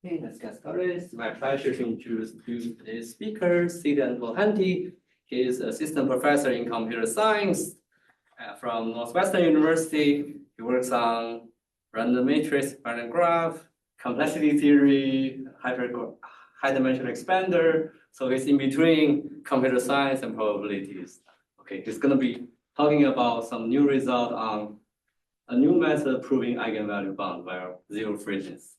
Okay, let's get started. It's my pleasure to introduce today's speaker, Sidhanth Mohanty. He is assistant professor in computer science from Northwestern University. He works on random matrix, random graph, complexity theory, high dimensional expander. So he's in between computer science and probabilities. Okay, he's going to be talking about some new result on a new method proving eigenvalue bound by zerofreeness.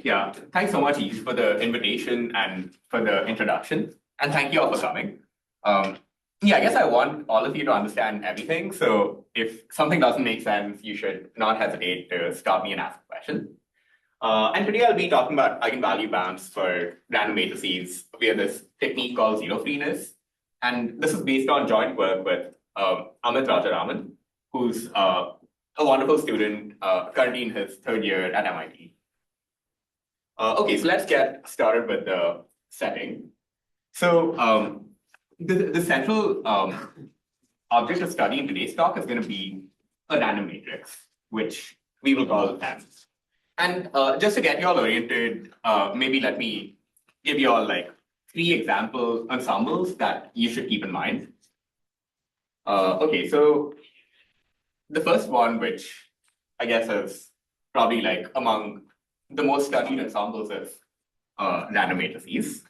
Yeah, thanks so much, Yves, for the invitation and for the introduction. And thank you all for coming. Yeah, I guess I want all of you to understand everything. So if something doesn't make sense, you should not hesitate to stop me and ask a question. And today I'll be talking about eigenvalue bounds for random matrices via this technique called zerofreeness. And this is based on joint work with Amit Rajaraman, who's a wonderful student currently in his third year at MIT. Okay, so let's get started with the setting. So the central object of study in today's talk is going to be a random matrix, which we will call M. And just to get you all oriented, maybe let me give you all like 3 example ensembles that you should keep in mind. Okay, so the first one, which I guess is probably like among the most studied ensembles of random matrices,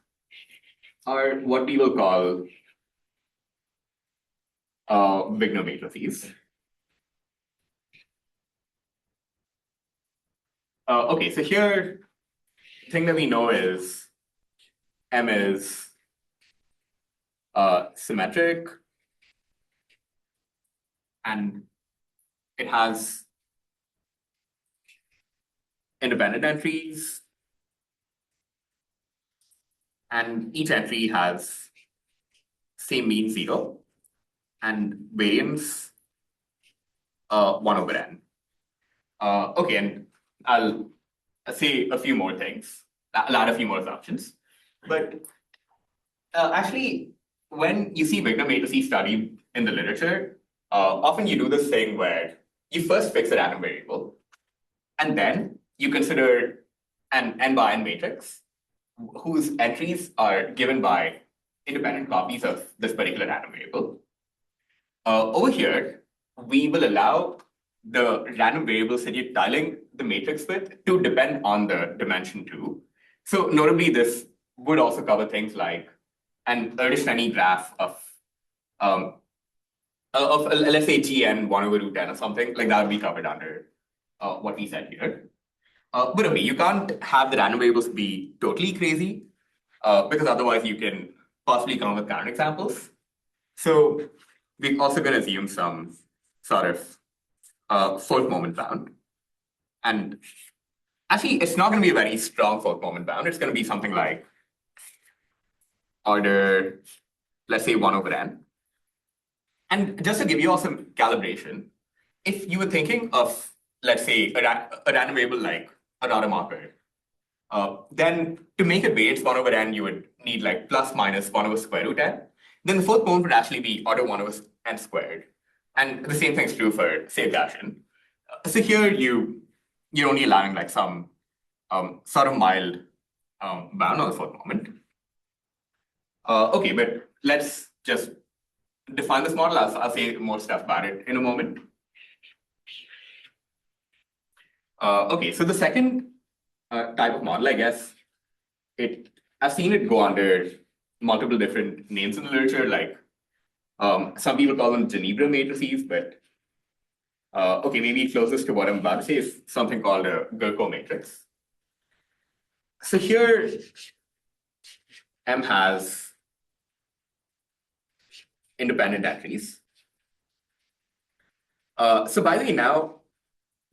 are what we will call Wigner matrices. Okay, so here, the thing that we know is M is symmetric, and it has independent entries, and each entry has same mean 0 and variance 1 over n. Okay, and I'll say a few more things. I'll add a few more assumptions. But actually, when you see Wigner matrices studied in the literature, often you do this thing where you first fix a random variable, and then you consider an n by n matrix whose entries are given by independent copies of this particular random variable. Over here, we will allow the random variables that you're tiling the matrix with to depend on the dimension too. So notably, this would also cover things like an Erdős-Renyi graph of let's say Gn 1 over root n or something, like that would be covered under what we said here. But okay, you can't have the random variables be totally crazy because otherwise you can possibly come up with counterexamples. So we're also going to assume some sort of fourth moment bound. And actually, it's not going to be a very strong fourth moment bound. It's going to be something like order, let's say 1 over n. And just to give you all some calibration, if you were thinking of, let's say, a random variable like an automarker, then to make it weights 1 over n, you would need like plus minus 1 over square root n. Then the fourth moment would actually be order 1 over n squared. And the same thing is true for, say, Gaussian. So here you're only allowing like some sort of mild bound on the fourth moment. Okay, but let's just define this model. I'll say more stuff about it in a moment. Okay, so the second type of model, I guess, I've seen it go under multiple different names in the literature, like some people call them Genebra matrices, but okay, maybe closest to what I'm about to say is something called a Gurko matrix. So here, M has independent entries. So by the way, now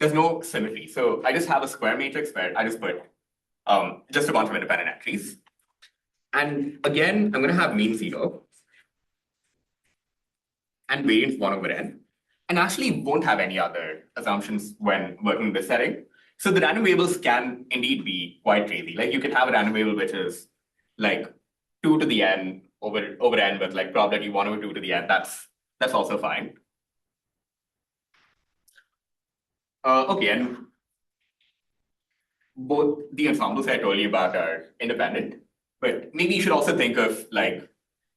there's no symmetry. So I just have a square matrix where I just put just a bunch of independent entries. And again, I'm going to have mean 0 and variance 1 over n. And actually won't have any other assumptions when working in this setting. So the random variables can indeed be quite crazy. Like you can have a random variable which is like 2 to the n over n with like probability 1 over 2 to the n. That's also fine. Okay, and both the ensembles I told you about are independent, but maybe you should also think of like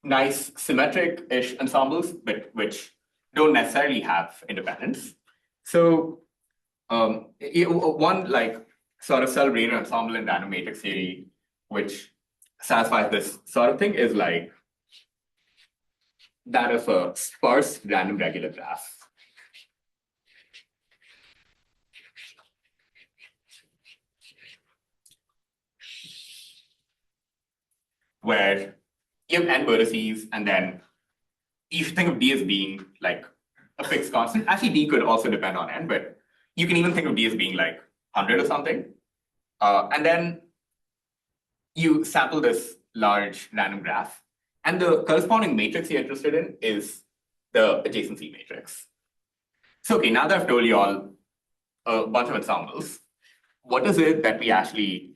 nice symmetric-ish ensembles, but which don't necessarily have independence. So one like sort of cell-brainer ensemble in random matrix theory, which satisfies this sort of thing, is like that of a sparse random regular graph. Where you have n vertices, and then you should think of D as being like a fixed constant. Actually, D could also depend on n, but you can even think of D as being like 100 or something. And then you sample this large random graph, and the corresponding matrix you're interested in is the adjacency matrix. So, okay, now that I've told you all a bunch of ensembles, what is it that we actually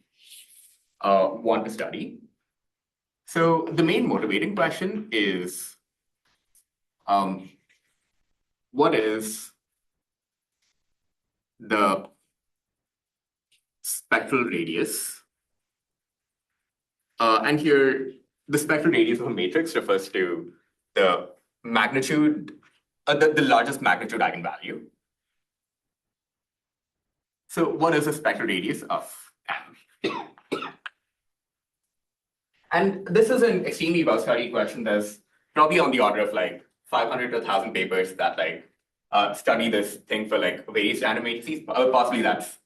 want to study? So the main motivating question is, what is the spectral radius? And here, the spectral radius of a matrix refers to the magnitude, the largest magnitude eigenvalue. So what is the spectral radius of M? And this is an extremely well-studied question. There's probably on the order of like 500 to 1,000 papers that like study this thing for like various random matrices. Possibly that's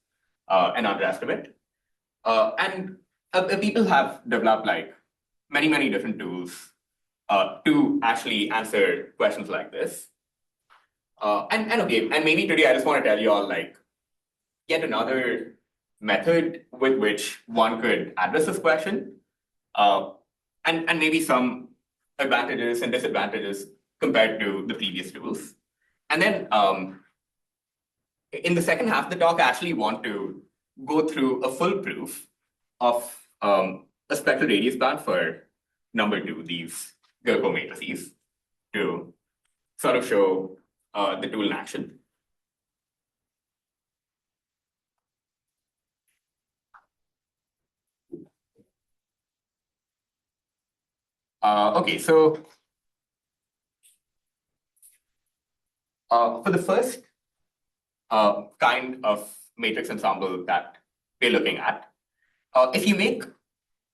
an underestimate. And people have developed like many different tools to actually answer questions like this. And maybe today I just want to tell you all like yet another method with which one could address this question. And maybe some advantages and disadvantages compared to the previous tools. And then in the second half of the talk, I actually want to go through a full proof of a spectral radius band for number 2, these Gerko matrices, to sort of show the tool in action. Okay, so for the first kind of matrix ensemble that we're looking at, if you make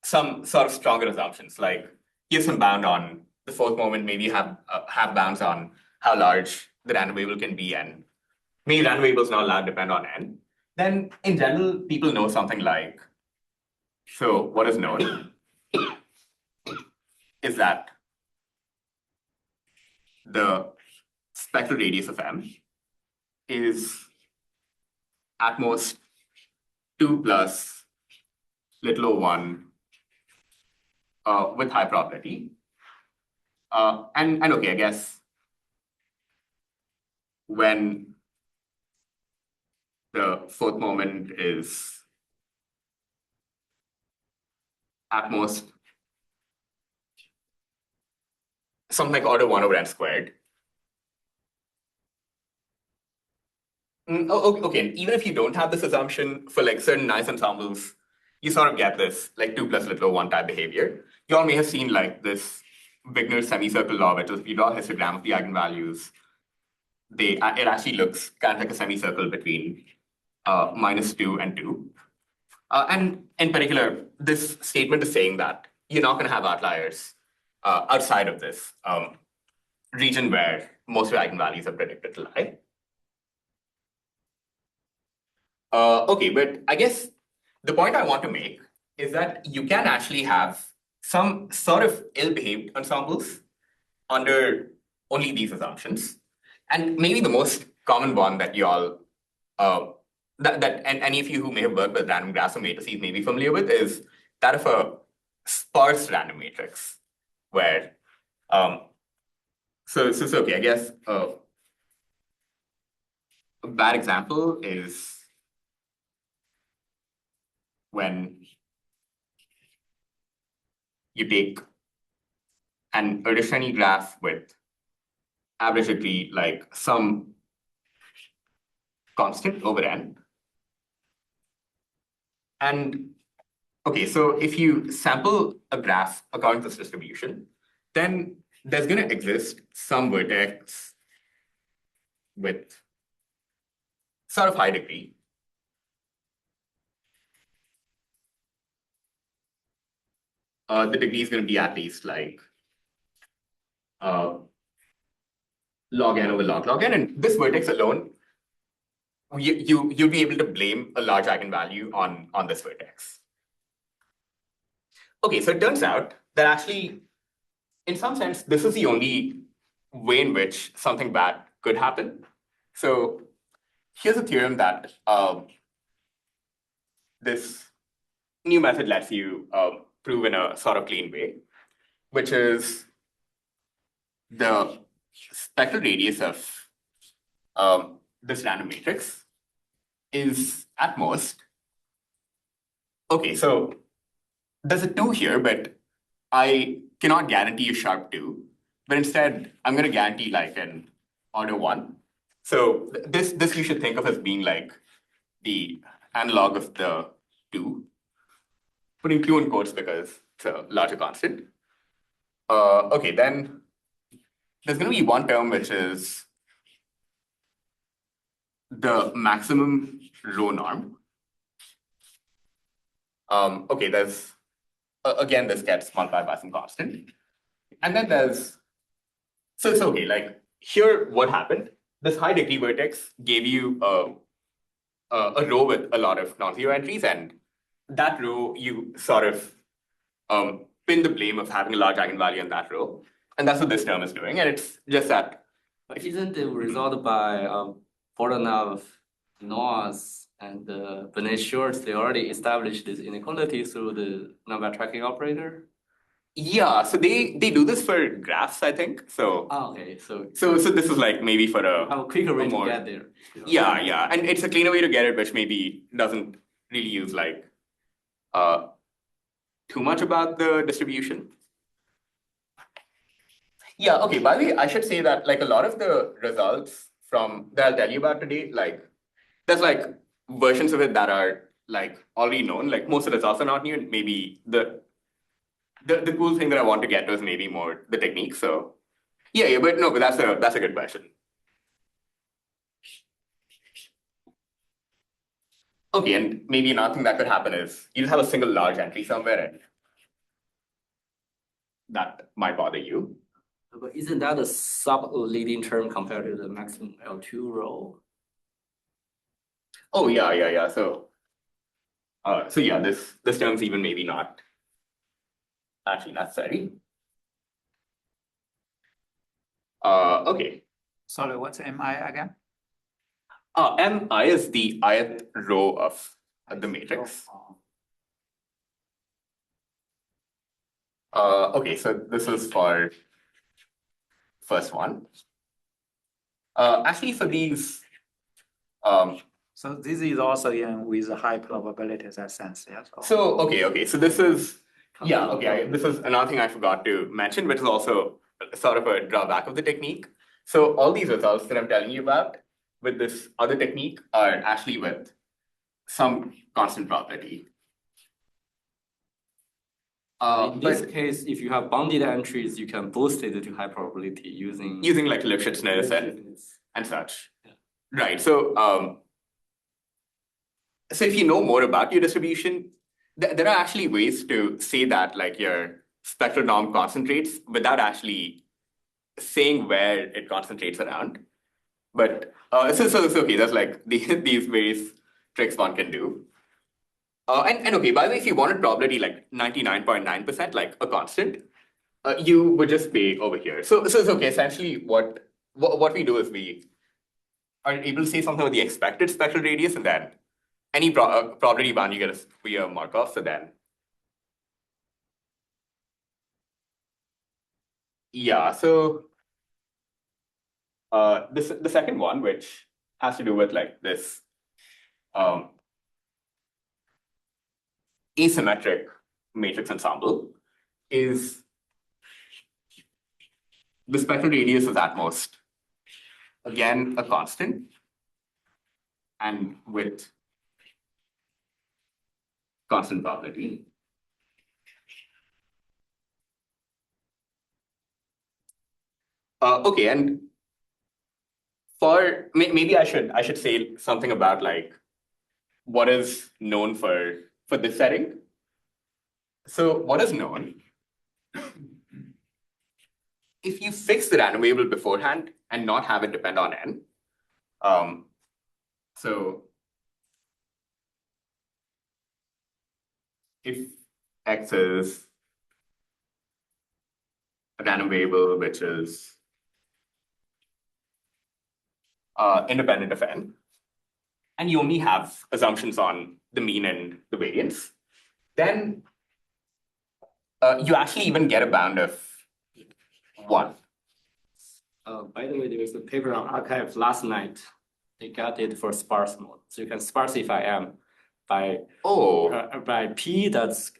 some sort of stronger assumptions, like give some bound on the fourth moment, maybe you have bounds on how large the random variable can be, and maybe random variables not allowed to depend on n, then in general, people know something like, so what is known is that the spectral radius of M is at most 2 plus little o1 with high probability. And okay, I guess when the fourth moment is at most something like order 1 over n squared. Okay, even if you don't have this assumption for like certain nice ensembles, you sort of get this like 2 plus little o1 type behavior. You all may have seen like this Wigner's semicircle law, which is if you draw a histogram of the eigenvalues, it actually looks kind of like a semicircle between -2 and 2. And in particular, this statement is saying that you're not going to have outliers outside of this region where most of your eigenvalues are predicted to lie. Okay, but I guess the point I want to make is that you can actually have some sort of ill-behaved ensembles under only these assumptions. And maybe the most common one that you all, and any of you who may have worked with random graphs or matrices may be familiar with, is that of a sparse random matrix, where, so okay, I guess a bad example is when you take an Erdős-Renyi graph with average degree, like some constant over n, And okay, so if you sample a graph according to this distribution, then there's going to exist some vertex with sort of high degree. The degree is going to be at least like log n over log n, and this vertex alone, you'll be able to blame a large eigenvalue on this vertex. Okay, so it turns out that actually, in some sense, this is the only way in which something bad could happen. So here's a theorem that this new method lets you prove in a sort of clean way, which is the spectral radius of this random matrix is at most. Okay, so there's a 2 here, but I cannot guarantee a sharp 2. But instead, I'm going to guarantee like an order 1. So this you should think of as being like the analog of the 2. Putting 2 in quotes because it's a larger constant. Okay, then there's going to be one term which is the maximum row norm. Okay, there's again this gets multiplied by some constant, and then there's so okay. Like here, what happened? This high degree vertex gave you a row with a lot of non-zero entries, and that row you sort of pin the blame of having a large eigenvalue in that row, and that's what this term is doing. And it's just that. But isn't it resolved by Bordanov, Noah's, and Benet-Shorts? They already established this inequality through the number tracking operator. Yeah, so they do this for graphs, I think. So okay, so this is like maybe for a quicker way to get there. Yeah, and it's a cleaner way to get it, which maybe doesn't really use like too much about the distribution. Yeah, okay, by the way, I should say that like a lot of the results from that I'll tell you about today, like there's like versions of it that are like already known, like most of the results are not new, and maybe the cool thing that I want to get to is maybe more the technique. So yeah, but that's a good question. Okay, and maybe another thing that could happen is you just have a single large entry somewhere, and that might bother you. But isn't that a sub-leading term compared to the maximum L2 row? Oh yeah. So yeah, this term's even maybe not actually necessary. Okay. Sorry, what's MI again? MI is the ith row of the matrix. Okay, so this is for first one. Actually, for these, so this is also with high probabilities, that sense, yes? So okay, so this is this is another thing I forgot to mention, which is also sort of a drawback of the technique. So all these results that I'm telling you about with this other technique are actually with some constant probability. In this case, if you have bounded entries, you can boost it to high probability using like Lipschitzness and such. Yeah. Right. So so if you know more about your distribution, there are actually ways to say that like your spectral norm concentrates without actually saying where it concentrates around. But so it's okay. There's like these various tricks one can do. And okay, by the way, if you wanted probability like 99.9%, like a constant, you would just pay over here. So it's okay. Essentially, what we do is we are able to say something with the expected spectral radius, and then any probability bound you get via Markov. So then, yeah. So the second one, which has to do with like this asymmetric matrix ensemble, is the spectral radius is at most, again, a constant, and with constant probability. Okay, and for maybe I should say something about like what is known for this setting. So what is known? If you fix the random variable beforehand and not have it depend on n, so if x is a random variable which is independent of n, and you only have assumptions on the mean and the variance, then you actually even get a bound of 1. By the way, there was a paper on arXiv last night. They got it for sparse mode. So you can sparsify M by by P that's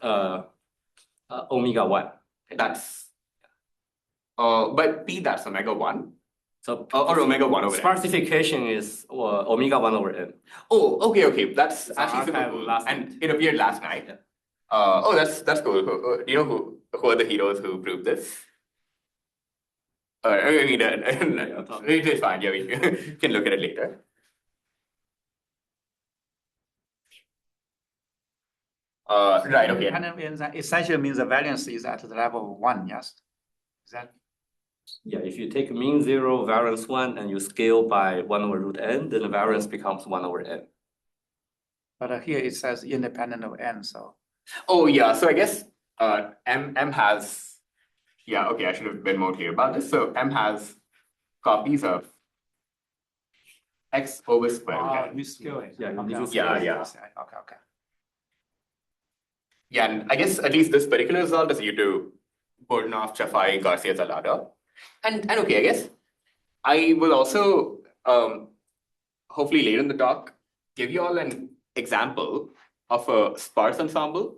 omega 1. That's but P that's omega 1. So or omega 1 over n. Sparsification is omega 1 over n. Oh, okay. That's It's actually super cool. last And night. it appeared last night. Yeah. Oh, that's cool. Do you know who are the heroes who proved this? I mean, it's fine. Yeah, we can look at it later. Right. Okay. Independent essentially means the variance is at the level of 1. Yes. Is that? Yeah, if you take mean 0, variance 1, and you scale by 1 over root n, then the variance becomes 1 over n. But here it says independent of n. So. Oh yeah. So I guess M has. Yeah. Okay. I should have been more clear about this. So M has copies of x over square root n. You scale it. Yeah, you Okay, need to okay. scale it. Yeah. Okay. Yeah, and I guess at least this particular result is due to Bordunov, Chafai, Garcia Zalada. And okay, I guess I will also hopefully later in the talk give you all an example of a sparse ensemble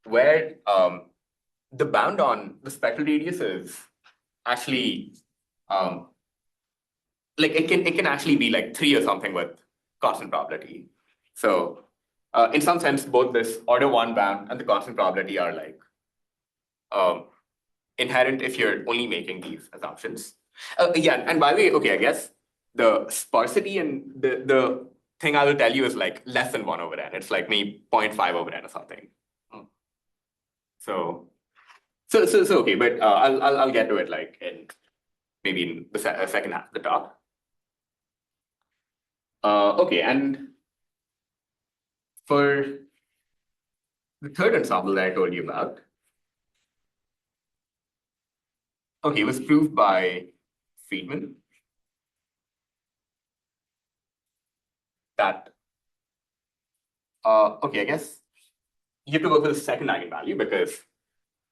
where the bound on the spectral radius is actually like it can actually be like 3 or something with constant probability. So in some sense, both this order 1 bound and the constant probability are like inherent if you're only making these assumptions. Yeah, and by the way, okay, I guess the sparsity and the thing I will tell you is like less than 1 over n. It's like maybe 0.5 over n or something. So okay, but I'll get to it like in maybe in the second half of the talk. Okay, and for the third ensemble that I told you about, okay, it was proved by Friedman that, okay, I guess you have to go for the second eigenvalue because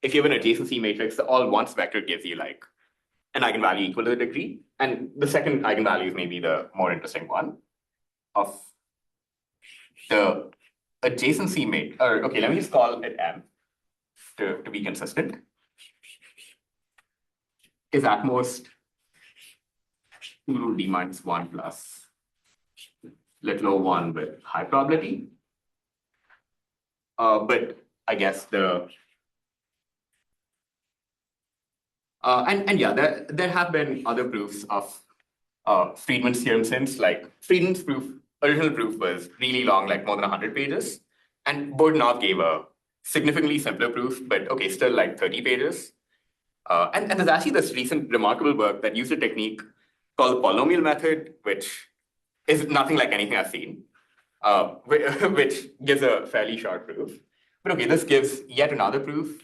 if you have an adjacency matrix, the all once vector gives you like an eigenvalue equal to the degree. And the second eigenvalue is maybe the more interesting one of the adjacency matrix, or okay, let me just call it M to be consistent, is at most 2 root d minus 1 plus little o 1 with high probability. But I guess the and yeah, there have been other proofs of Friedman's theorem since, like Friedman's original proof was really long, like more than 100 pages, and Bordunov gave a significantly simpler proof, but okay, still like 30 pages. And there's actually this recent remarkable work that used a technique called the polynomial method, which is nothing like anything I've seen, which gives a fairly short proof. But okay, this gives yet another proof,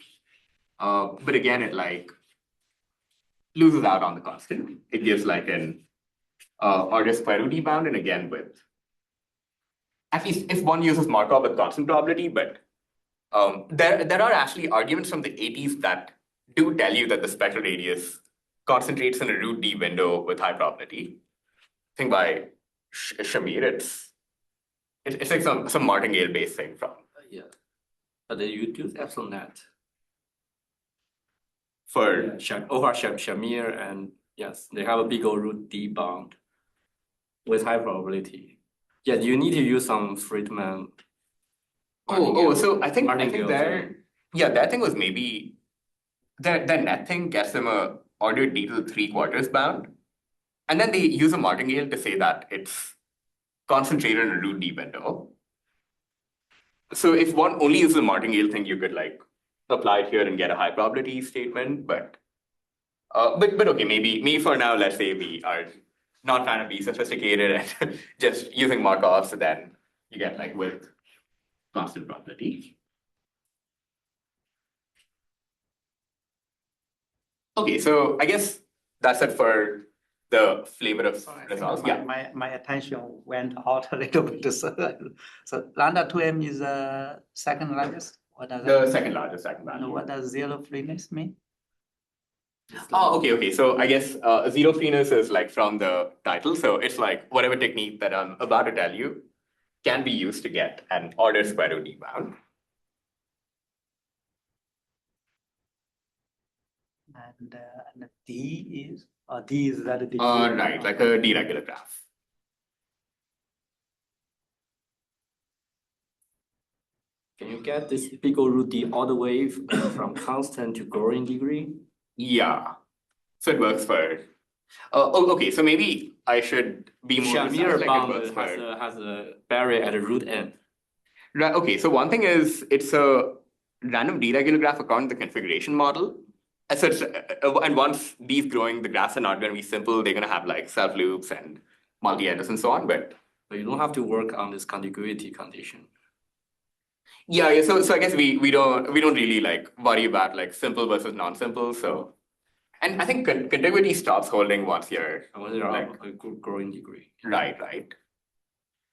but again, it like loses out on the constant. It gives like an order square root d bound, and again with, at least if one uses Markov with constant probability, but there are actually arguments from the 80s that do tell you that the spectral radius concentrates in a root d window with high probability. I think by Shamir, it's like some martingale based thing from. Yeah, but they use epsilon net For over Shamir, and yes, they have a big old root d bound with high probability. Yeah, you need to use some Friedman So I think martingale thing. that thing was maybe that net thing gets them a ordered D to the 3/4 bound, and then they use a martingale to say that it's concentrated in a root D window. So if one only uses the martingale thing, you could like apply it here and get a high probability statement, but okay, maybe for now, let's say we are not trying to be sophisticated and just using Markovs, so then you get like with constant probability. Okay, so I guess that's it for the flavor of results. Yeah. My attention went out a little bit. So lambda 2m is the second largest. What does The second largest, second and value. what does zero-freeness mean? Oh, okay. So I guess zerofreeness is like from the title. So it's like whatever technique that I'm about to tell you can be used to get an ordered square root D bound. And D is that a D? Right, like a deregular graph. Can you get this big root D all the way from constant to growing degree? Yeah. So it works for. Okay. So maybe I should be more Shamir precise, bound like it works for. has a barrier at the root end. Right. Okay. So one thing is it's a random deregular graph according to the configuration model. And so and once these growing, the graphs are not going to be simple. They're going to have like self loops and multi-edits and so on. But you don't have to work on this contiguity condition. yeah. So I guess we don't really like worry about like simple versus non-simple. So, and I think contiguity stops holding once you're like a growing degree. Right.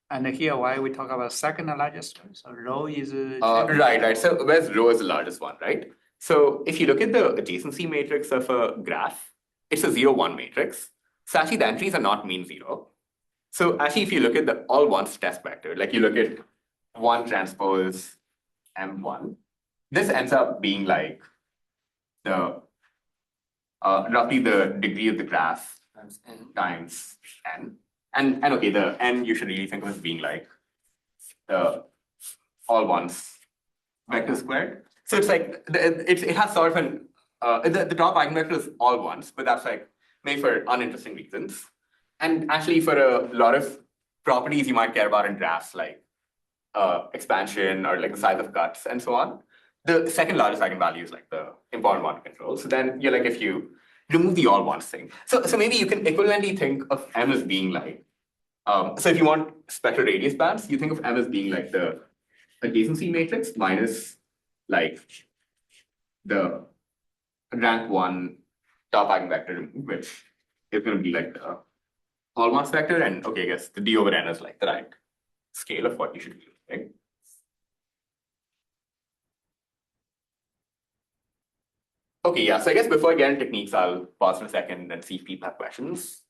And here, why we talk about second largest? So rho is right. So where's rho is the largest one, right? So if you look at the adjacency matrix of a graph, it's a 0-1 matrix. So actually the entries are not mean zero. So actually, if you look at the all ones test vector, like you look at 1 transpose M1, this ends up being like the roughly the degree of the graph times n. And okay, the n you should really think of as being like the all ones vector squared. So it's like it has sort of an the top eigenvector is all ones, but that's like maybe for uninteresting reasons. And actually, for a lot of properties you might care about in graphs, like expansion or like the size of cuts and so on, the second largest eigenvalue is like the important one to control. So then you're like, if you remove the all ones thing, so maybe you can equivalently think of M as being like, so if you want spectral radius bands, you think of M as being like the adjacency matrix minus like the rank 1 top eigenvector, which is going to be like the all ones vector, and okay, I guess the D over N is like the right scale of what you should be using. Okay, yeah. So I guess before I get into techniques, I'll pause for a second and see if people have questions.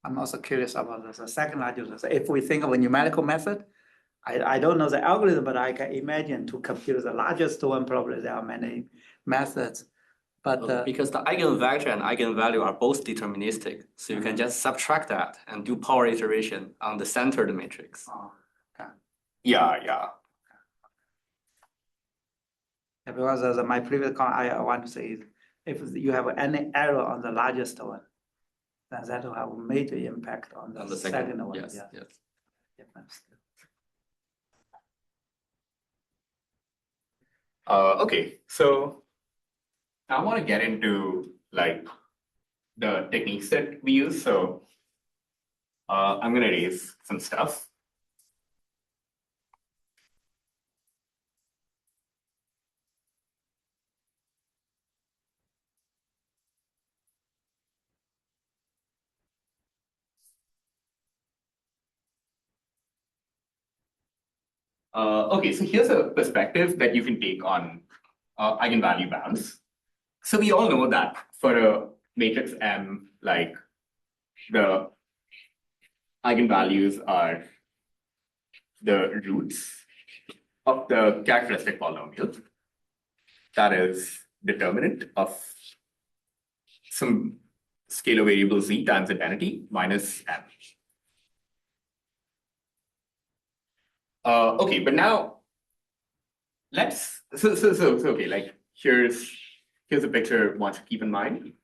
I'm also curious about the second largest. If we think of a numerical method, I don't know the algorithm, but I can imagine to compute the largest one, probably there are many methods. But because the eigenvector and eigenvalue are both deterministic, so you can just subtract that and do power iteration on the centered matrix. Oh, okay. Yeah. Because as my previous comment, I want to say is if you have any error on the largest one, then that will have a major impact on the second one. Yes. Okay, so I want to get into like the techniques that we use. So I'm going to raise some stuff. Okay, so here's a perspective that you can take on eigenvalue bounds. So we all know that for a matrix M, like the eigenvalues are the roots of the characteristic polynomial that is determinant of some scalar variable z times identity minus M. Okay, but now let's so okay, like here's a picture one should keep in mind.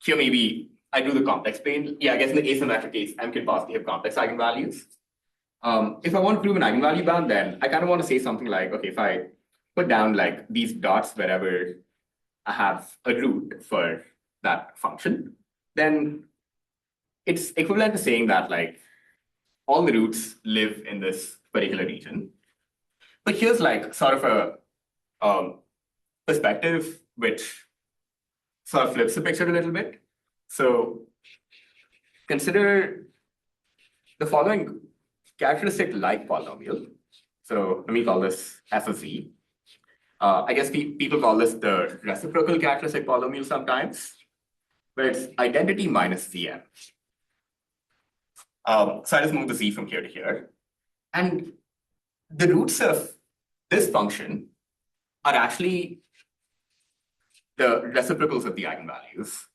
Here maybe I do the complex plane. Yeah, I guess in the asymmetric case, M can possibly have complex eigenvalues. If I want to prove an eigenvalue bound, then I kind of want to say something like, okay, if I put down like these dots wherever I have a root for that function, then it's equivalent to saying that like all the roots live in this particular region. But here's like sort of a perspective which sort of flips the picture a little bit. So consider the following characteristic-like polynomial. So let me call this f of z. I guess people call this the reciprocal characteristic polynomial sometimes, where it's identity minus zm. So I just move the z from here to here. And the roots of this function are actually the reciprocals of the eigenvalues.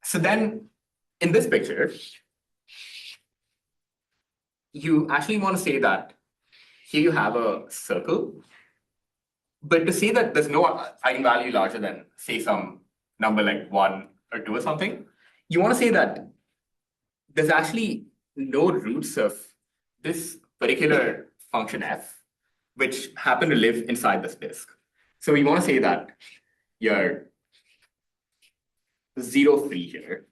So then in this picture, you actually want to say that here you have a circle, but to say that there's no eigenvalue larger than, say, some number like 1 or 2 or something, you want to say that there's actually no roots of this particular function f, which happen to live inside this disk. So you want to say that you're zero free here.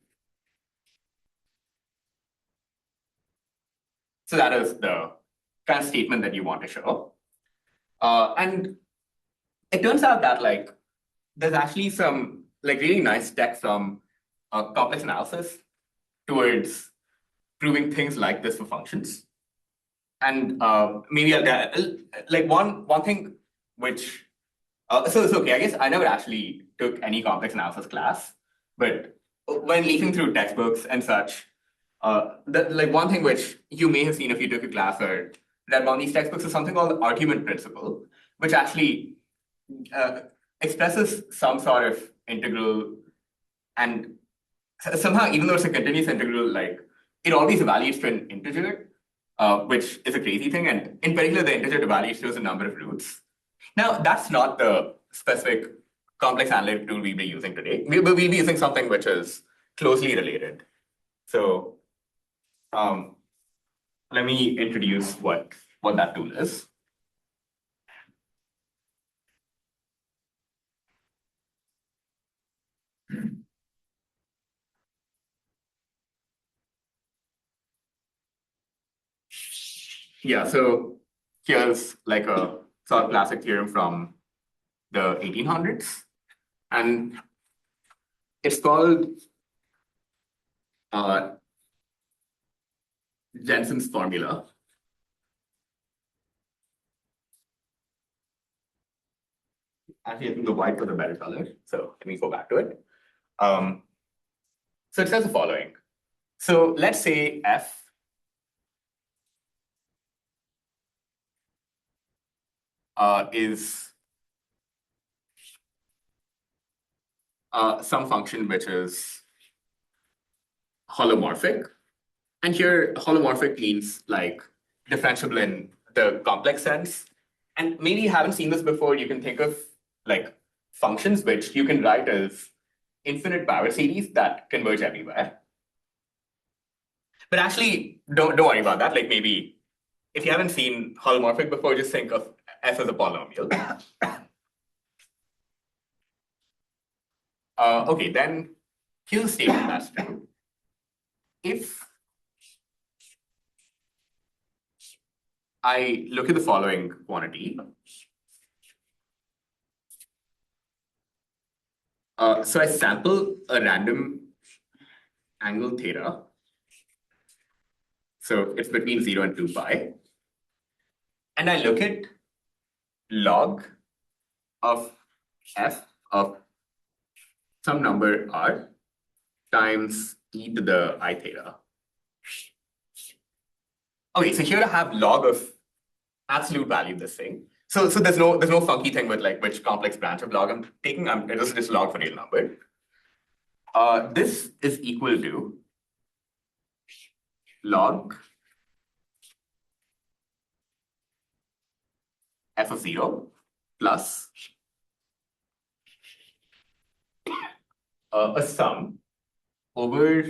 So that is the kind of statement that you want to show. And it turns out that like there's actually some like really nice tech from complex analysis towards proving things like this for functions. And maybe like one thing which so it's okay. I guess I never actually took any complex analysis class, but when leafing through textbooks and such, like one thing which you may have seen if you took a class or read one of these textbooks is something called the argument principle, which actually expresses some sort of integral, and somehow, even though it's a continuous integral, like it always evaluates to an integer, which is a crazy thing. And in particular, the integer evaluates to a number of roots. Now, that's not the specific complex analytic tool we'll be using today. We'll be using something which is closely related. So let me introduce what that tool is. Yeah, so here's like a sort of classic theorem from the 1800s, and it's called Jensen's formula. Actually, I think the white was a better color, so let me go back to it. So it says the following. So let's say f is some function which is holomorphic. And here, holomorphic means like differentiable in the complex sense. And maybe you haven't seen this before, you can think of like functions which you can write as infinite power series that converge everywhere. But actually, don't worry about that. Like maybe if you haven't seen holomorphic before, just think of f as a polynomial. Okay, then here's a statement that's true. If I look at the following quantity, so I sample a random angle theta. So it's between 0 and 2 pi. And I look at log of f of some number r times e to the I theta. Okay, so here I have log of absolute value of this thing. So there's no funky thing with like which complex branch of log I'm taking. It is just log for real number. This is equal to log f of 0 plus a sum over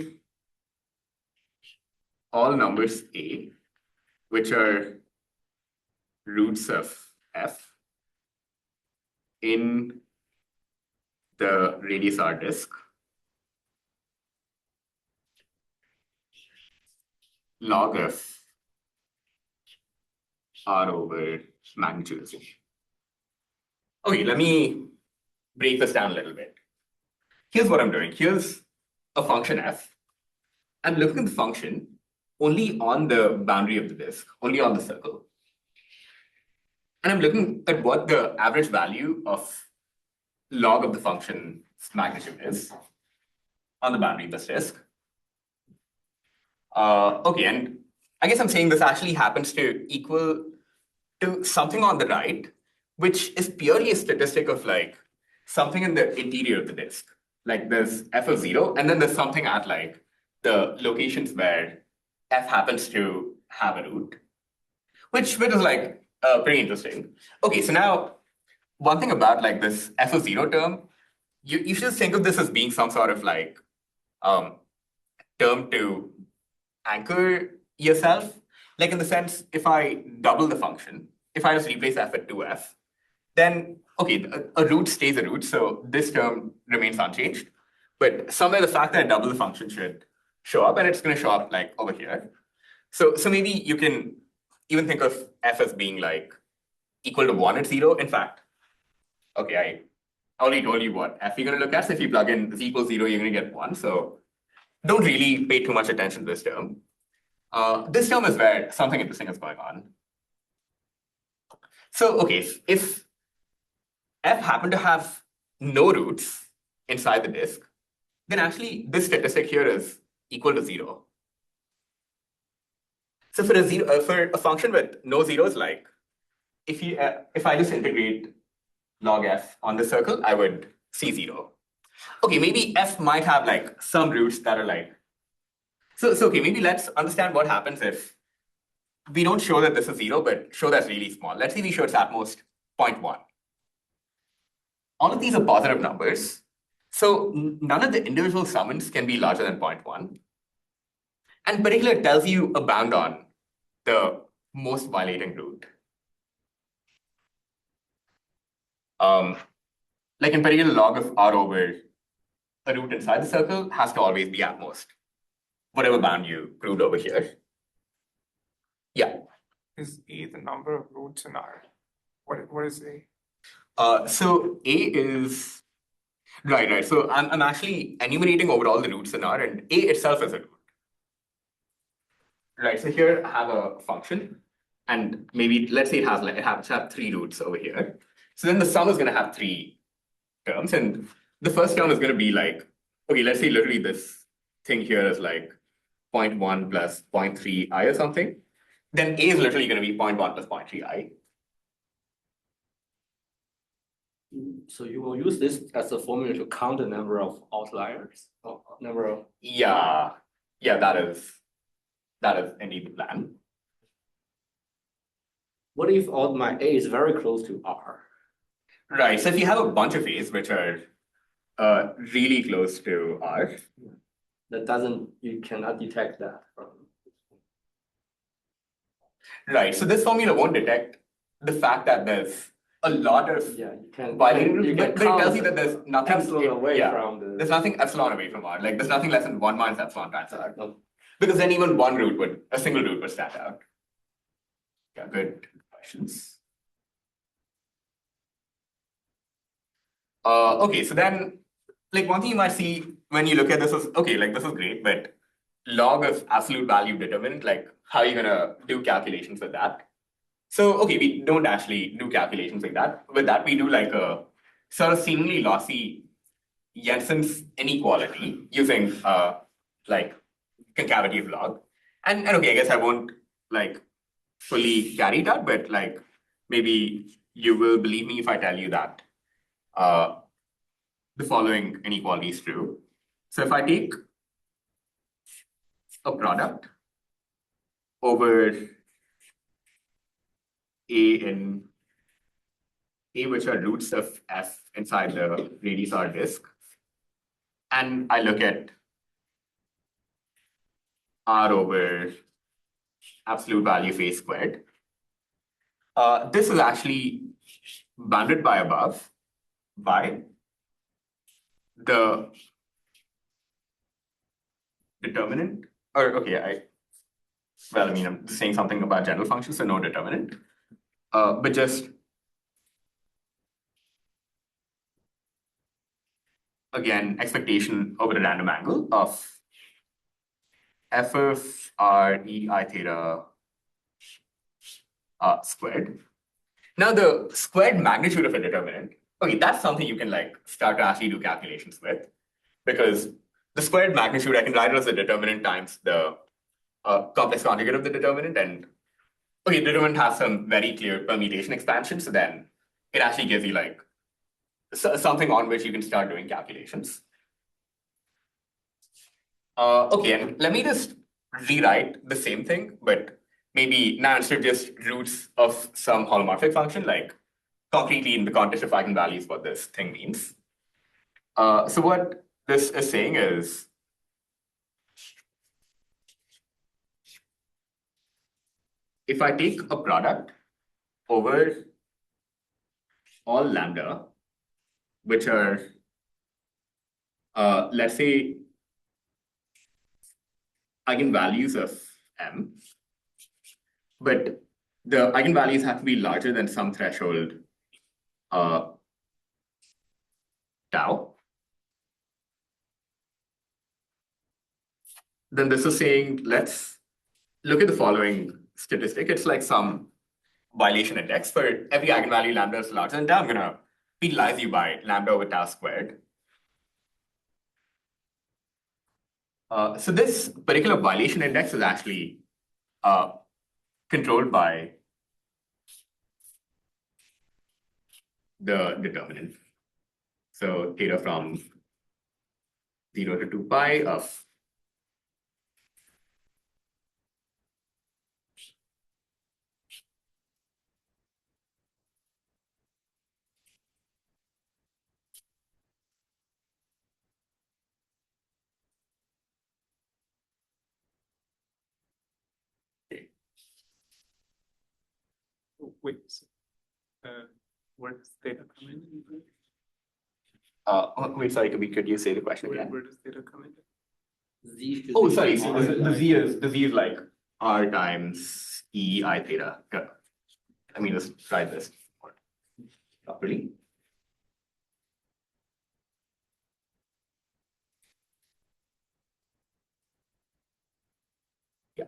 all numbers a, which are roots of f in the radius r disk, log of r over magnitude of c. Okay, let me break this down a little bit. Here's what I'm doing. Here's a function f. I'm looking at the function only on the boundary of the disk, only on the circle. And I'm looking at what the average value of log of the function's magnitude is on the boundary of this disk. Okay, and I guess I'm saying this actually happens to equal to something on the right, which is purely a statistic of like something in the interior of the disk. Like there's f of 0, and then there's something at like the locations where f happens to have a root, which is like pretty interesting. Okay, so now one thing about like this f of 0 term, you should think of this as being some sort of like term to anchor yourself. Like in the sense, if I double the function, if I just replace f with 2f, then okay, a root stays a root, so this term remains unchanged. But somewhere the fact that I double the function should show up, and it's going to show up like over here. So maybe you can even think of f as being like equal to 1 at 0. In fact, okay, I already told you what f you're going to look at. So if you plug in z equals 0, you're going to get 1. So don't really pay too much attention to this term. This term is where something interesting is going on. So okay, if f happened to have no roots inside the disk, then actually this statistic here is equal to 0. So for a function with no zeros, like if I just integrate log f on the circle, I would see 0. Okay, maybe f might have like some roots that are like, so okay, maybe let's understand what happens if we don't show that this is 0, but show that's really small. Let's say we show it's at most 0.1. All of these are positive numbers, so none of the individual summands can be larger than 0.1. And particular, it tells you a bound on the most violating root. Like in particular, log of r over a root inside the circle has to always be at most whatever bound you proved over here. Yeah. Is A the number of roots in R? What is A? So A is right. So I'm actually enumerating over all the roots in R, and A itself is a root. Right. So here I have a function, and maybe let's say it has to have 3 roots over here. So then the sum is going to have 3 terms, and the first term is going to be like, okay, let's say literally this thing here is like 0.1 plus 0.3 I or something. Then A is literally going to be 0.1 plus 0.3 I. So you will use this as a formula to count the number of outliers, or number of. Yeah, that is indeed the plan. What if all my A is very close to R? Right. So if you have a bunch of A's which are really close to R, You cannot detect that from. right. So this formula won't detect the fact that there's a lot of You can. violating You roots, can but it tells you that there's nothing epsilon away from the. There's nothing epsilon away from R. Like there's nothing less than 1 minus epsilon times R. No. Because then even a single root would stand out. Yeah, good questions. Okay, so then like one thing you might see when you look at this is, okay, like this is great, but log of absolute value determinant, like how are you gonna do calculations with that? So, okay, we don't actually do calculations like that. With that, we do like a sort of seemingly lossy Jensen's inequality using like concavity of log. And okay, I guess I won't like fully carry that, but like maybe you will believe me if I tell you that the following inequality is true. So if I take a product over A which are roots of F inside the radius R disk, and I look at R over absolute value of A squared, this is actually bounded by above by the determinant, or okay, I'm saying something about general functions, so no determinant, but just again, expectation over a random angle of f of r e I theta squared. Now the squared magnitude of a determinant, okay, that's something you can like start to actually do calculations with, because the squared magnitude, I can write it as the determinant times the complex conjugate of the determinant, and okay, the determinant has some very clear permutation expansion, so then it actually gives you like something on which you can start doing calculations. Okay, and let me just rewrite the same thing, but maybe now instead of just roots of some holomorphic function, like concretely in the context of eigenvalues, what this thing means. So what this is saying is, if I take a product over all lambda, which are, let's say, eigenvalues of M, but the eigenvalues have to be larger than some threshold tau, then this is saying, let's look at the following statistic. It's like some violation index. For every eigenvalue lambda is larger than tau, I'm going to penalize you by lambda over tau squared. So this particular violation index is actually controlled by the determinant. So theta from 0 to 2 pi of Wait, where does theta come in? wait, sorry, could you say the question again? Where does theta come in? Z Oh, sorry, so the Z is like R times E I theta. Yeah. Let me just try this properly. Yeah.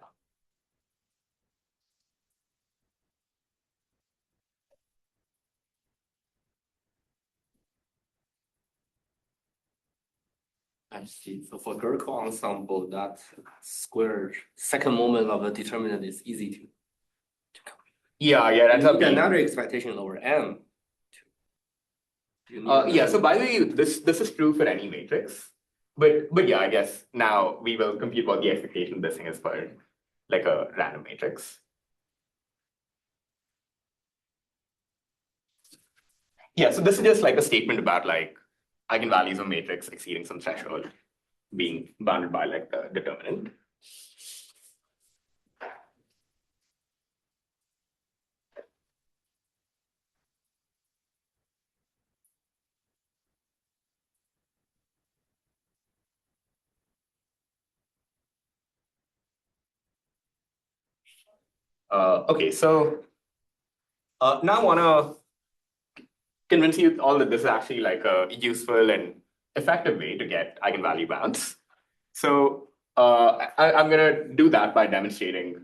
I see. So for Gerkel ensemble, that square second moment of the determinant is easy to Yeah, You that's need another expectation over M. yeah, so by the way, this is true for any matrix. But yeah, I guess now we will compute what the expectation of this thing is for like a random matrix. Yeah, so this is just like a statement about like eigenvalues of matrix exceeding some threshold being bounded by like the determinant. Okay, so now I want to convince you all that this is actually like a useful and effective way to get eigenvalue bounds. So I'm going to do that by demonstrating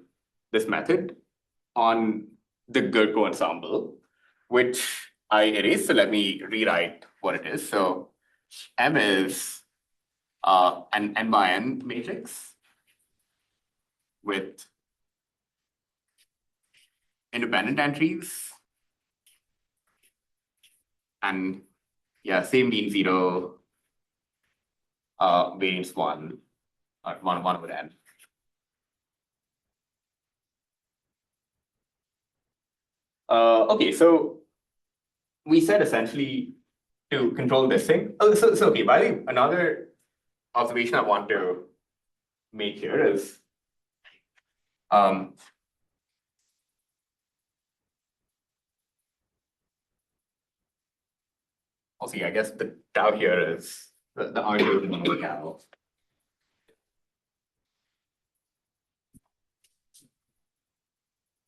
this method on the Gerko ensemble, which I erased. So let me rewrite what it is. So M is an n by n matrix with independent entries And yeah, same mean 0, variance 1, or 1 over n. Okay, so we said essentially to control this thing. Oh, so okay, by the way, another observation I want to make here is I guess the tau here is the R is the tau.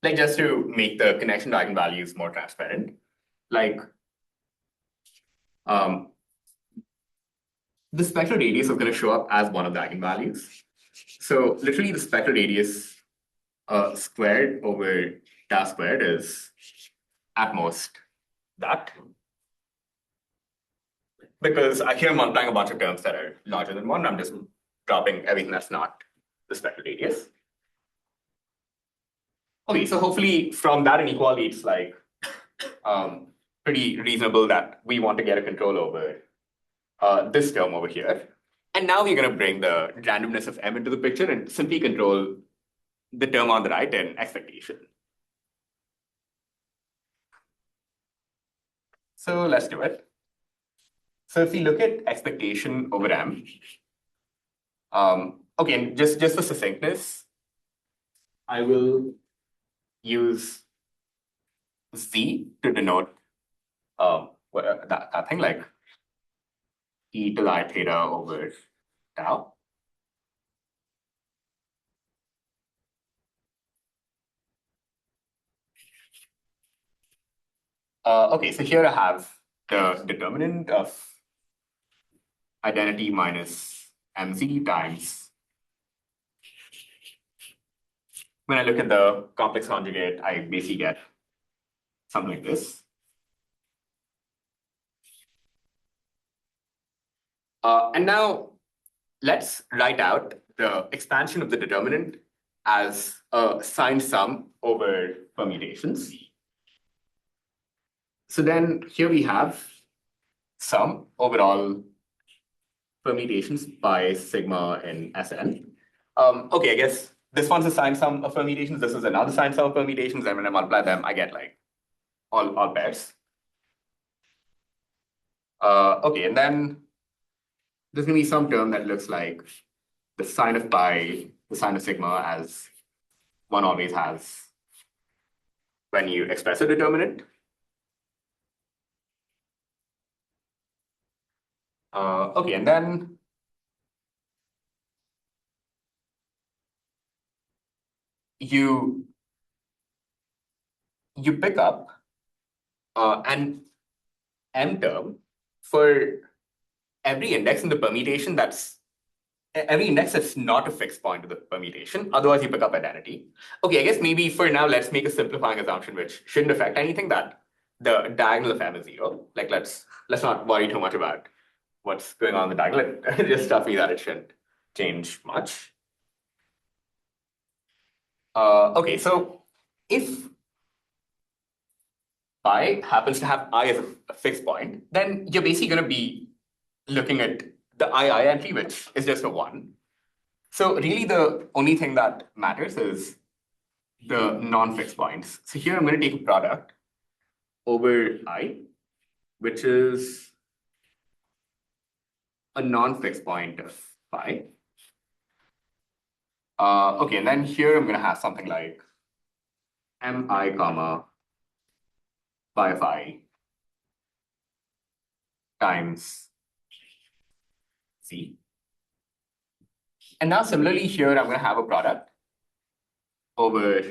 Like just to make the connection to eigenvalues more transparent, like the spectral radius is going to show up as one of the eigenvalues. So literally the spectral radius squared over tau squared is at most that. Because here I'm multiplying a bunch of terms that are larger than 1. I'm just dropping everything that's not the spectral radius. Okay, so hopefully from that inequality, it's like pretty reasonable that we want to get a control over this term over here. And now we're going to bring the randomness of m into the picture and simply control the term on the right in expectation. So let's do it. So if we look at expectation over m, okay, and just for succinctness, I will use z to denote that thing, like e to the I theta over tau. Okay, so here I have the determinant of identity minus mz times. When I look at the complex conjugate, I basically get something like this. And now let's write out the expansion of the determinant as a signed sum over permutations. So then here we have sum over all permutations by sigma in Sn. Okay, I guess this one's a signed sum of permutations. This is another signed sum of permutations. And when I multiply them, I get like all pairs. Okay, and then there's going to be some term that looks like the sine of pi, the sine of sigma, as one always has when you express a determinant. Okay, and then you pick up an m term for every index in the permutation that's not a fixed point of the permutation. Otherwise, you pick up identity. Okay, I guess maybe for now, let's make a simplifying assumption which shouldn't affect anything, that the diagonal of m is 0. Like let's not worry too much about what's going on in the diagonal. It just struck me that it shouldn't change much. Okay, so if pi happens to have I as a fixed point, then you're basically going to be looking at the II entry, which is just a 1. So really the only thing that matters is the non-fixed points. So here I'm going to take a product over I, which is a non-fixed point of pi. Okay, and then here I'm going to have something like mi comma pi of I times c. And now similarly here, I'm going to have a product over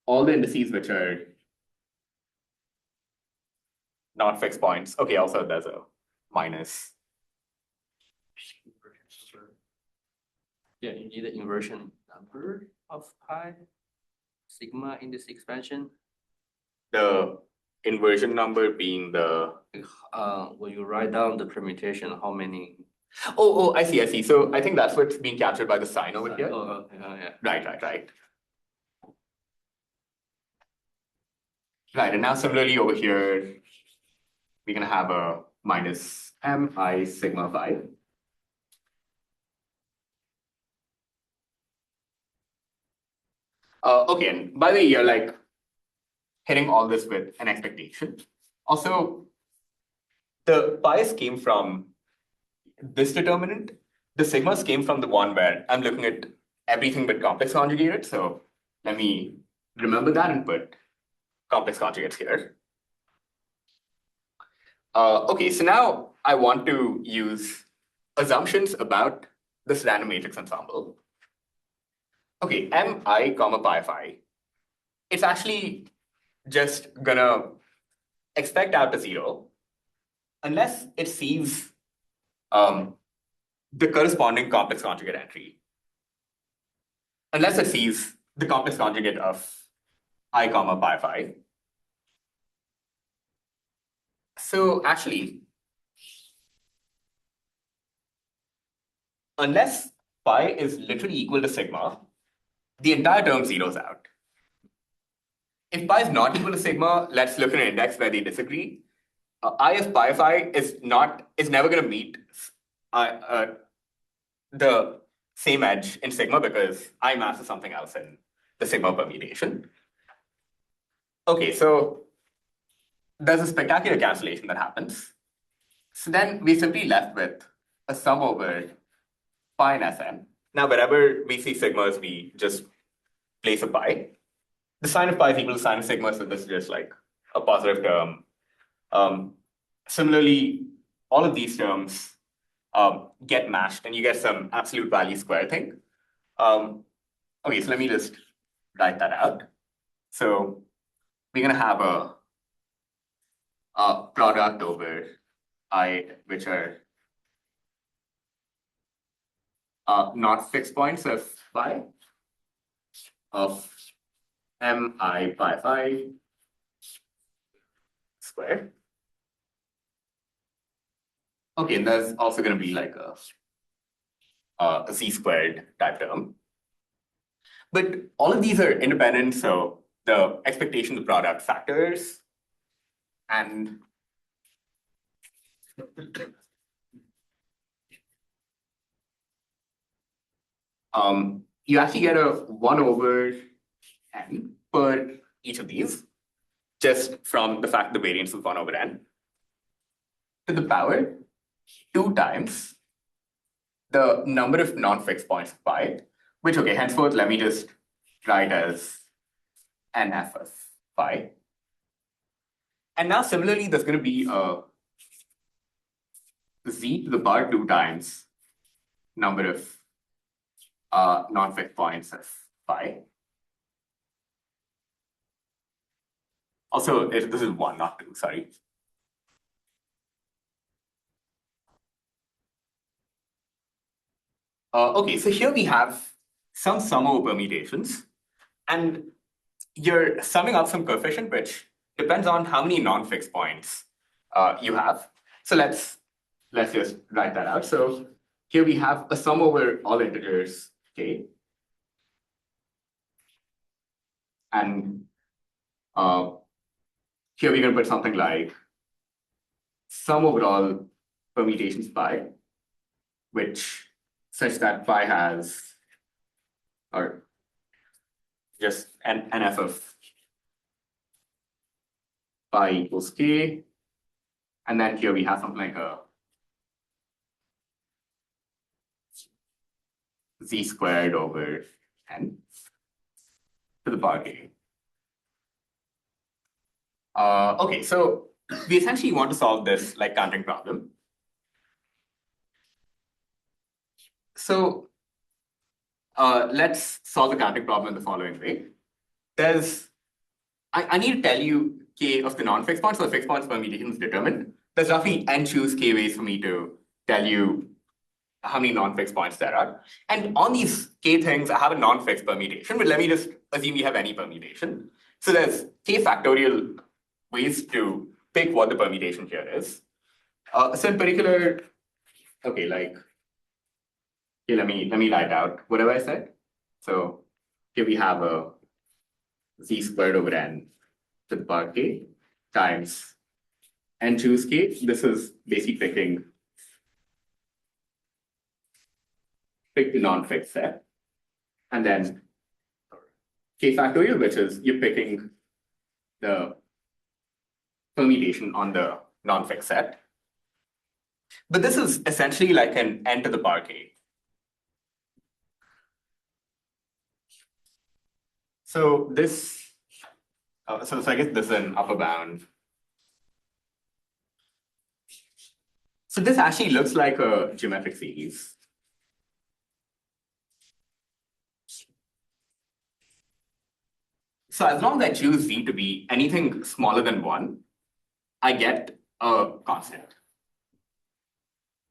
all the indices which are not fixed points. Okay, also there's a minus. Yeah, you need the inversion number of pi, sigma in this expansion. The inversion number being the When you write down the permutation, how many? Oh, I see. So I think that's what's being captured by the sign over here. Oh, okay, yeah. Right. Right, and now similarly over here, we're gonna have a minus mi sigma phi. Okay, and by the way, you're like hitting all this with an expectation. Also, the bias came from this determinant. The sigmas came from the one where I'm looking at everything but complex conjugated. So let me remember that and put complex conjugates here. Okay, so now I want to use assumptions about this random matrix ensemble. Okay, mi comma pi phi. It's actually just gonna expect out to 0 unless it sees the corresponding complex conjugate entry. Unless it sees the complex conjugate of I comma pi phi. So actually, unless pi is literally equal to sigma, the entire term zeroes out. If pi is not equal to sigma, let's look at an index where they disagree. I of pi phi is never going to meet the same edge in sigma because I mass is something else in the sigma permutation. Okay, so there's a spectacular cancellation that happens. So then we're simply left with a sum over pi and Sn. Now, wherever we see sigmas, we just place a pi. The sign of pi is equal to sign of sigma, so this is just like a positive term. Similarly, all of these terms get mashed and you get some absolute value square thing. Okay, so let me just write that out. So we're gonna have a product over I, which are not fixed points of phi of mi pi phi squared. Okay, and there's also going to be like a z squared type term. But all of these are independent, so the expectation of the product factors and you actually get a 1 over n per each of these, just from the fact the variance is 1 over n to the power 2 times the number of non-fixed points of pi, which, okay, henceforth, let me just write as nf of phi. And now similarly, there's going to be a z to the power 2 times number of non-fixed points of phi. Also, this is 1, not 2, sorry. Okay, so here we have some sum over permutations, and you're summing up some coefficient which depends on how many non-fixed points you have. So let's just write that out. So here we have a sum over all integers k, and here we're going to put something like sum over all permutations pi, which such that phi has, or just nf of phi equals k, and then here we have something like a z squared over n to the power k. Okay, so we essentially want to solve this like counting problem. So let's solve the counting problem in the following way. I need to tell you k of the non-fixed points, so the fixed points permutation is determined. There's roughly n choose k ways for me to tell you how many non-fixed points there are. And on these k things, I have a non-fixed permutation, but let me just assume we have any permutation. So there's k factorial ways to pick what the permutation here is. So in particular, okay, like, okay, let me write out whatever I said. So here we have a z squared over n to the power k times n choose k. This is basically pick the non-fixed set, and then k factorial, which is you're picking the permutation on the non-fixed set. But this is essentially like an n to the power k. So this, so I guess this is an upper bound. So this actually looks like a geometric series. So as long as I choose z to be anything smaller than 1, I get a constant.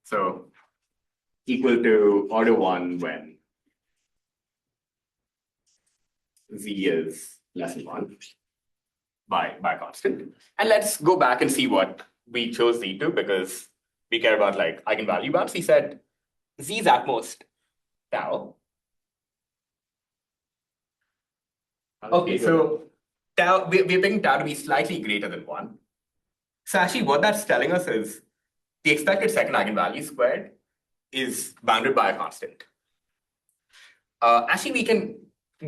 So equal to order 1 when z is less than 1 by constant. And let's go back and see what we chose z to, because we care about like eigenvalue bounds. We said z is at most tau. Okay, so tau, we're picking tau to be slightly greater than 1. So actually what that's telling us is the expected second eigenvalue squared is bounded by a constant. Actually, we can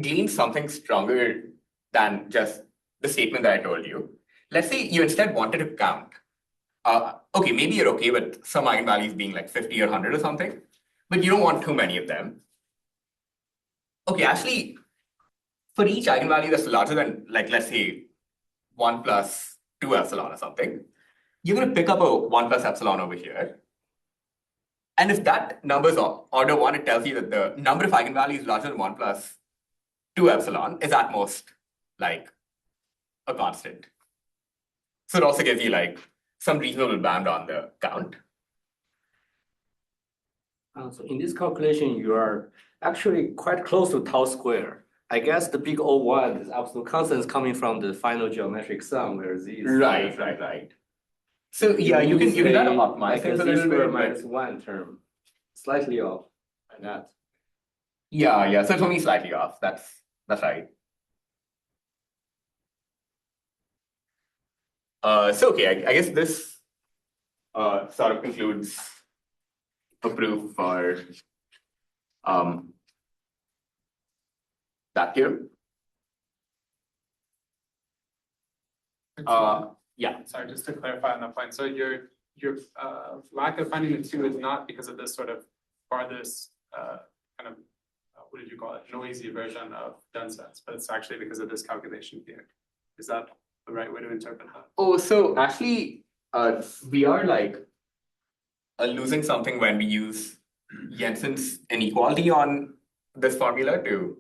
glean something stronger than just the statement that I told you. Let's say you instead wanted to count. Okay, maybe you're okay with some eigenvalues being like 50 or 100 or something, but you don't want too many of them. Okay, actually, for each eigenvalue that's larger than, like, let's say 1 plus 2 epsilon or something, you're going to pick up a 1 plus epsilon over here. And if that number is order 1, it tells you that the number of eigenvalues larger than 1 plus 2 epsilon is at most like a constant. So it also gives you like some reasonable bound on the count. So in this calculation, you are actually quite close to tau square. I guess the big O1 is absolute constant coming from the final geometric sum where z is Right. So yeah, you can that optimize like a things a z little square bit. minus 1 term, slightly off like that. Yeah. So it's only slightly off. That's right. So okay, I guess this sort of concludes a proof for that here. Yeah. Sorry, just to clarify on that point. So your lack of finding the 2 is not because of this sort of farthest kind of what did you call it, noisy version of done sets, but it's actually because of this calculation here. Is that the right way to interpret that? Oh, so actually, we are like losing something when we use Jensen's inequality on this formula to,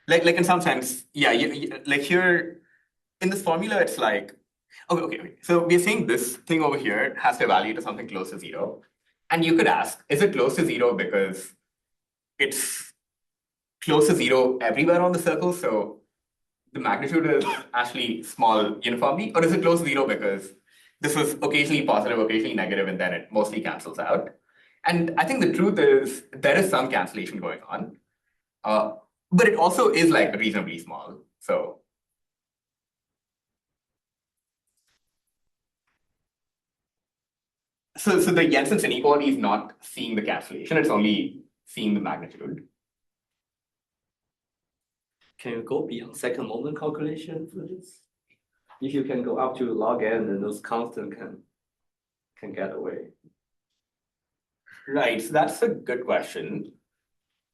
like in some sense, yeah, like here in this formula, it's like, okay. So we're saying this thing over here has to evaluate to something close to 0. And you could ask, is it close to 0 because it's close to 0 everywhere on the circle? So the magnitude is actually small uniformly, or is it close to 0 because this is occasionally positive, occasionally negative, and then it mostly cancels out? And I think the truth is there is some cancellation going on, but it also is like reasonably small. So the Jensen's inequality is not seeing the cancellation; it's only seeing the magnitude. Can you go beyond second moment calculation for this? If you can go up to log n, then those constant can get away. Right, so that's a good question.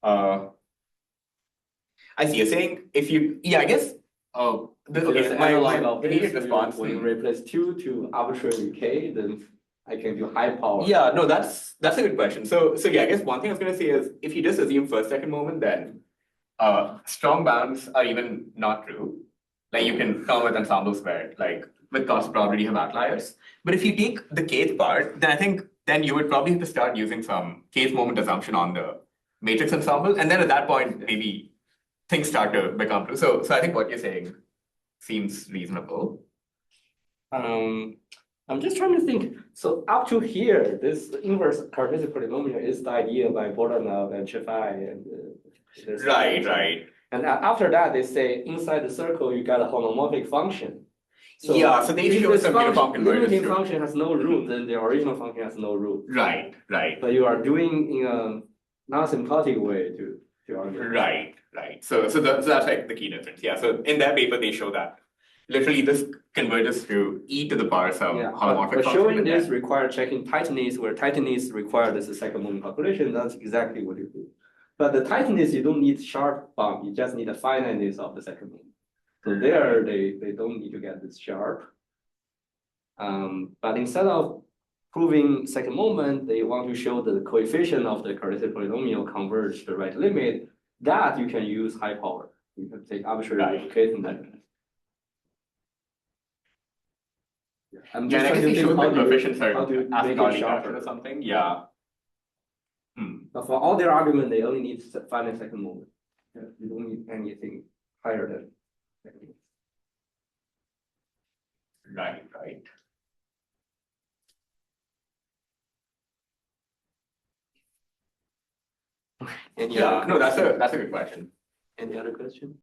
I see. You're saying if you, I guess. Okay, my immediate response. When you replace 2 to arbitrary k, then I can do high power. Yeah, no, that's a good question. So yeah, I guess one thing I was going to say is if you just assume first second moment, then strong bounds are even not true. Like you can come with ensembles where like with cost probability have outliers. But if you take the kth part, then I think then you would probably have to start using some kth moment assumption on the matrix ensemble. And then at that point, maybe things start to become true. So I think what you're saying seems reasonable. I'm just trying to think. So up to here, this inverse quadratic polynomial is the idea by Bogdanov and Chefai and Right. And after that, they say inside the circle, you got a homomorphic function. Yeah, so they if show this some uniform convergence limiting too. function has no root, then the original function has no root. Right, right, But you are doing in a non-symptotic way to argue. right. So that's like the key difference. Yeah. So in their paper, they show that literally this converges to e to the power some Yeah, holomorphic but function. showing this requires checking tightness, where tightness requires this second moment calculation. That's exactly what you do. But the tightness, you don't need sharp bound. You just need a finiteness of the second moment. So there, they don't need to get this sharp. But instead of proving second moment, they want to show the coefficient of the correlated polynomial converge the right limit. That you can use high power. You can take arbitrary multiplication method. I'm Yeah, just and I guess trying to they think showed how the do you- coefficients are how do you make it asymptotically sharper? captured or something. Yeah. But for all their argument, they only need finite second moment. Yeah, you don't need anything higher than second moment. Right. Any Yeah. other No, that's question? a good question. Any other question?